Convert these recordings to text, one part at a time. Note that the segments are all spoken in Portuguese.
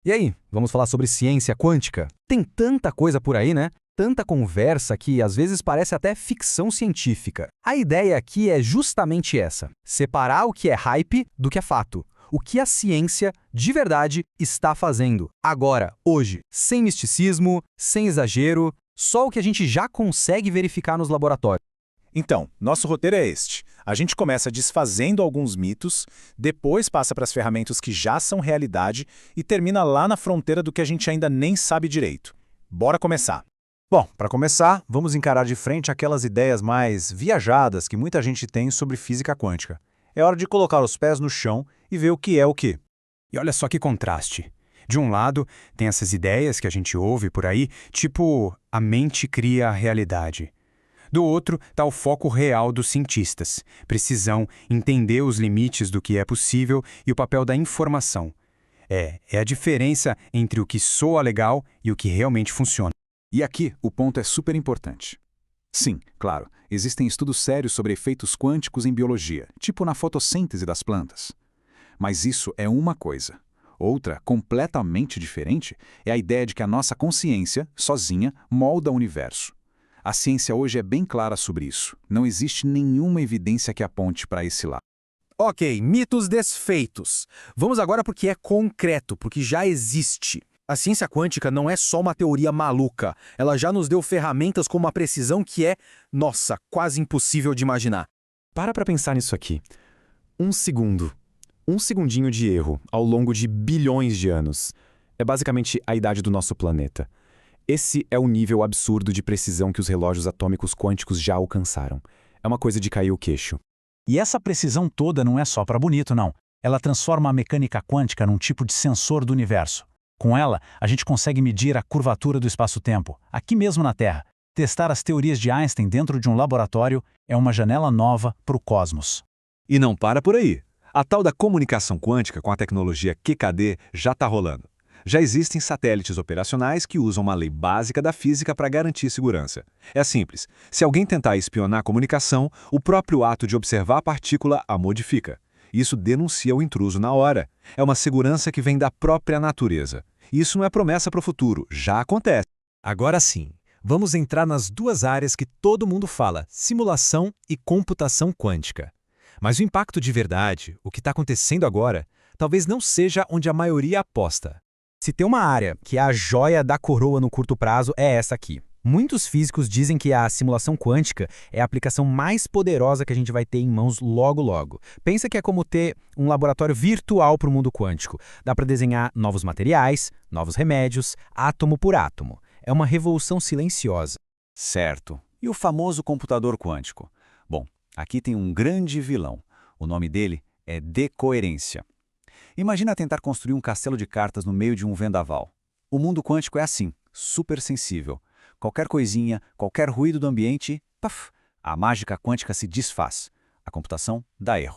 E aí, vamos falar sobre ciência quântica? Tem tanta coisa por aí, né? Tanta conversa que às vezes parece até ficção científica. A ideia aqui é justamente essa: separar o que é hype do que é fato. O que a ciência, de verdade, está fazendo. Agora, hoje, sem misticismo, sem exagero, só o que a gente já consegue verificar nos laboratórios. Então, nosso roteiro é este. A gente começa desfazendo alguns mitos, depois passa para as ferramentas que já são realidade e termina lá na fronteira do que a gente ainda nem sabe direito. Bora começar! Bom, para começar, vamos encarar de frente aquelas ideias mais viajadas que muita gente tem sobre física quântica. É hora de colocar os pés no chão e ver o que é o que. E olha só que contraste. De um lado, tem essas ideias que a gente ouve por aí, tipo, a mente cria a realidade. Do outro, está o foco real dos cientistas: precisão, entender os limites do que é possível e o papel da informação. É a diferença entre o que soa legal e o que realmente funciona. E aqui o ponto é super importante. Sim, claro, existem estudos sérios sobre efeitos quânticos em biologia, tipo na fotossíntese das plantas. Mas isso é uma coisa. Outra, completamente diferente, é a ideia de que a nossa consciência, sozinha, molda o universo. A ciência hoje é bem clara sobre isso. Não existe nenhuma evidência que aponte para esse lado. Ok, mitos desfeitos. Vamos agora porque é concreto, porque já existe. A ciência quântica não é só uma teoria maluca. Ela já nos deu ferramentas com uma precisão que é, nossa, quase impossível de imaginar. Para pensar nisso aqui. Um segundo. Um segundinho de erro ao longo de bilhões de anos. É basicamente a idade do nosso planeta. Esse é o nível absurdo de precisão que os relógios atômicos quânticos já alcançaram. É uma coisa de cair o queixo. E essa precisão toda não é só para bonito, não. Ela transforma a mecânica quântica num tipo de sensor do universo. Com ela, a gente consegue medir a curvatura do espaço-tempo, aqui mesmo na Terra. Testar as teorias de Einstein dentro de um laboratório é uma janela nova para o cosmos. E não para por aí. A tal da comunicação quântica com a tecnologia QKD já está rolando. Já existem satélites operacionais que usam uma lei básica da física para garantir segurança. É simples. Se alguém tentar espionar a comunicação, o próprio ato de observar a partícula a modifica. Isso denuncia o intruso na hora. É uma segurança que vem da própria natureza. Isso não é promessa para o futuro, já acontece. Agora sim, vamos entrar nas duas áreas que todo mundo fala: simulação e computação quântica. Mas o impacto de verdade, o que está acontecendo agora, talvez não seja onde a maioria aposta. Se tem uma área que é a joia da coroa no curto prazo, é essa aqui. Muitos físicos dizem que a simulação quântica é a aplicação mais poderosa que a gente vai ter em mãos logo logo. Pensa que é como ter um laboratório virtual para o mundo quântico. Dá para desenhar novos materiais, novos remédios, átomo por átomo. É uma revolução silenciosa. Certo. E o famoso computador quântico? Bom, aqui tem um grande vilão. O nome dele é decoerência. Imagina tentar construir um castelo de cartas no meio de um vendaval. O mundo quântico é assim, super sensível. Qualquer coisinha, qualquer ruído do ambiente, paf, a mágica quântica se desfaz. A computação dá erro.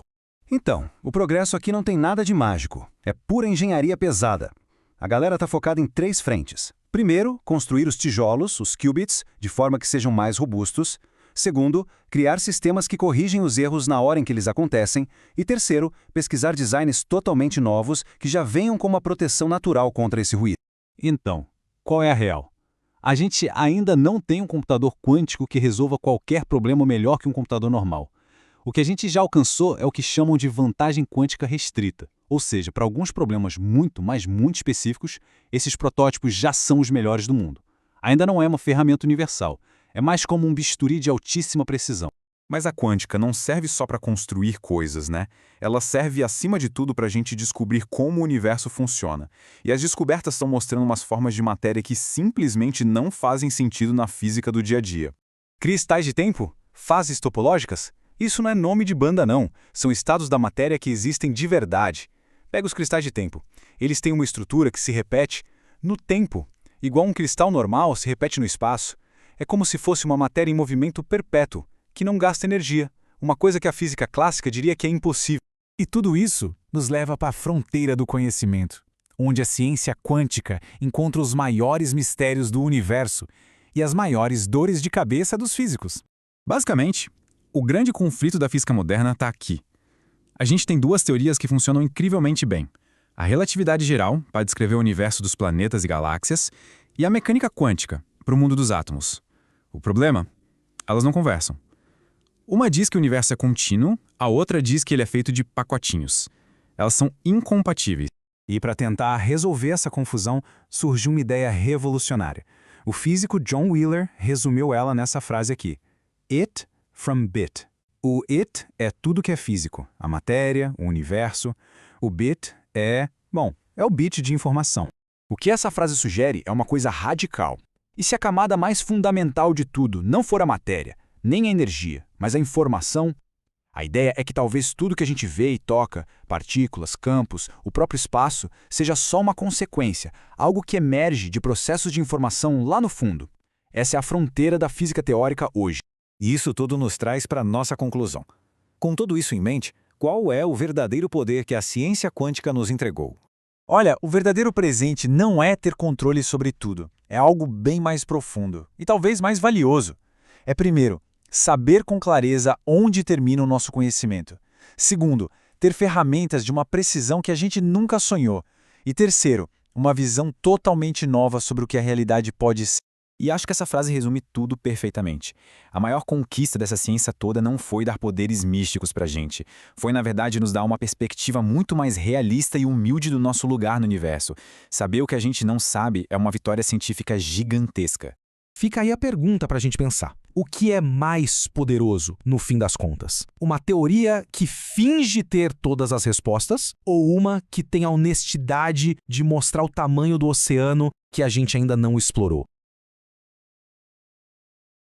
Então, o progresso aqui não tem nada de mágico. É pura engenharia pesada. A galera está focada em 3 frentes. Primeiro, construir os tijolos, os qubits, de forma que sejam mais robustos. Segundo, criar sistemas que corrigem os erros na hora em que eles acontecem. E terceiro, pesquisar designs totalmente novos que já venham com uma proteção natural contra esse ruído. Então, qual é a real? A gente ainda não tem um computador quântico que resolva qualquer problema melhor que um computador normal. O que a gente já alcançou é o que chamam de vantagem quântica restrita. Ou seja, para alguns problemas muito, mas muito específicos, esses protótipos já são os melhores do mundo. Ainda não é uma ferramenta universal. É mais como um bisturi de altíssima precisão. Mas a quântica não serve só para construir coisas, né? Ela serve, acima de tudo, para a gente descobrir como o universo funciona. E as descobertas estão mostrando umas formas de matéria que simplesmente não fazem sentido na física do dia a dia. Cristais de tempo? Fases topológicas? Isso não é nome de banda, não. São estados da matéria que existem de verdade. Pega os cristais de tempo. Eles têm uma estrutura que se repete no tempo. Igual um cristal normal se repete no espaço. É como se fosse uma matéria em movimento perpétuo, que não gasta energia, uma coisa que a física clássica diria que é impossível. E tudo isso nos leva para a fronteira do conhecimento, onde a ciência quântica encontra os maiores mistérios do universo e as maiores dores de cabeça dos físicos. Basicamente, o grande conflito da física moderna está aqui. A gente tem 2 teorias que funcionam incrivelmente bem. a relatividade geral, para descrever o universo dos planetas e galáxias, e a mecânica quântica, para o mundo dos átomos. O problema? Elas não conversam. Uma diz que o universo é contínuo, a outra diz que ele é feito de pacotinhos. Elas são incompatíveis. E para tentar resolver essa confusão, surgiu uma ideia revolucionária. O físico John Wheeler resumiu ela nessa frase aqui: It from bit. O it é tudo que é físico, a matéria, o universo. O bit é o bit de informação. O que essa frase sugere é uma coisa radical. E se a camada mais fundamental de tudo não for a matéria, nem a energia, mas a informação, a ideia é que talvez tudo que a gente vê e toca, partículas, campos, o próprio espaço, seja só uma consequência, algo que emerge de processos de informação lá no fundo. Essa é a fronteira da física teórica hoje. E isso tudo nos traz para a nossa conclusão. Com tudo isso em mente, qual é o verdadeiro poder que a ciência quântica nos entregou? Olha, o verdadeiro presente não é ter controle sobre tudo. É algo bem mais profundo e talvez mais valioso. É, primeiro, saber com clareza onde termina o nosso conhecimento. Segundo, ter ferramentas de uma precisão que a gente nunca sonhou. E terceiro, uma visão totalmente nova sobre o que a realidade pode ser. E acho que essa frase resume tudo perfeitamente. A maior conquista dessa ciência toda não foi dar poderes místicos pra gente. Foi, na verdade, nos dar uma perspectiva muito mais realista e humilde do nosso lugar no universo. Saber o que a gente não sabe é uma vitória científica gigantesca. Fica aí a pergunta para a gente pensar. O que é mais poderoso, no fim das contas? Uma teoria que finge ter todas as respostas ou uma que tem a honestidade de mostrar o tamanho do oceano que a gente ainda não explorou?